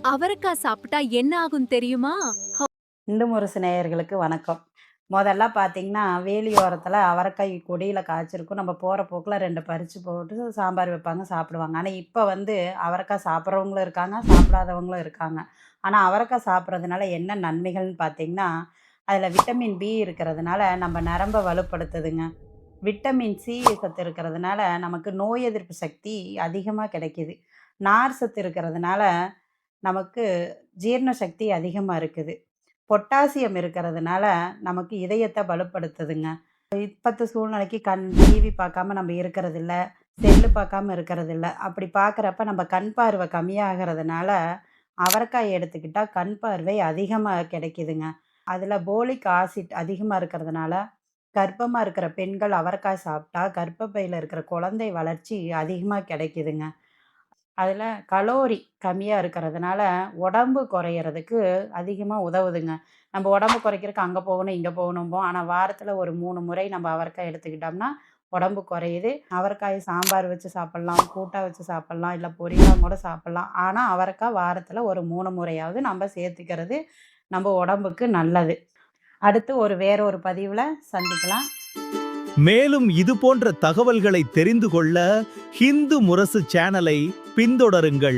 அவரைக்காய் சாப்பிட்டா என்ன ஆகும் தெரியுமா? இந்து முரசு நேயர்களுக்கு வணக்கம். மொதல்ல பார்த்தீங்கன்னா, வேலியோரத்தில அவரைக்காய் கொடியில காய்ச்சிருக்கும். நம்ம போற போக்குல 2 பறிச்சு போட்டு சாம்பார் வைப்பாங்க, சாப்பிடுவாங்க. ஆனா, இப்ப வந்து அவரைக்காய் சாப்பிடுறவங்களும் இருக்காங்க, சாப்பிடாதவங்களும் இருக்காங்க. ஆனா, அவரைக்காய் சாப்பிடுறதுனால என்ன நன்மைகள்னு பார்த்தீங்கன்னா, அதில விட்டமின் பி இருக்கிறதுனால நம்ம நரம்ப வலுப்படுத்துதுங்க. விட்டமின் சி சத்து இருக்கிறதுனால நமக்கு நோய் எதிர்ப்பு சக்தி அதிகமா கிடைக்குது. நார் சத்து இருக்கிறதுனால நமக்கு ஜீரண சக்தி அதிகமா இருக்குது. பொட்டாசியம் இருக்கிறதுனால நமக்கு இதயத்த பலப்படுத்துதுங்க. இப்பத்த சூழ்நிலைக்கு டிவி பார்க்காம நம்ம இருக்கிறதில்ல. செல்லு பார்க்காம இருக்கிறதில்ல. அப்படி பார்க்குறப்ப நம்ம கண் பார்வை கம்மியாகிறதுனால, அவரைக்காய் எடுத்துக்கிட்டா கண் பார்வை அதிகமா கிடைக்குதுங்க. அதில போலிக் ஆசிட் அதிகமா இருக்கிறதுனால, கர்ப்பமா இருக்கிற பெண்கள் அவரைக்காய் சாப்பிட்டா, கர்ப்பப்பையில இருக்கிற குழந்தை வளர்ச்சி அதிகமா கிடைக்குதுங்க. அதில கலோரி கம்மியா இருக்கிறதுனால, உடம்பு குறையறதுக்கு அதிகமா உதவுதுங்க. நம்ம உடம்பு குறைக்கிறதுக்கு அங்க போகணும், இங்க போகணும்போம். ஆனா வாரத்தில ஒரு 3 முறை நம்ம அவரைக்காய் எடுத்துக்கிட்டோம்னா, உடம்பு குறையுது. அவரைக்காய் சாம்பார் வச்சு சாப்பிடலாம், கூட்டா வச்சு சாப்பிடலாம், இல்ல பொரியலா கூட சாப்பிடலாம். ஆனா அவரைக்காய் வாரத்தில ஒரு 3 முறையாவது நம்ம சேர்த்துக்கிறது நம்ம உடம்புக்கு நல்லது. அடுத்து வேற ஒரு பதிவுல சந்திக்கலாம். மேலும் இது போன்ற தகவல்களை தெரிந்து கொள்ள ஹிந்து முரசு சேனலை பின்தொடருங்கள்.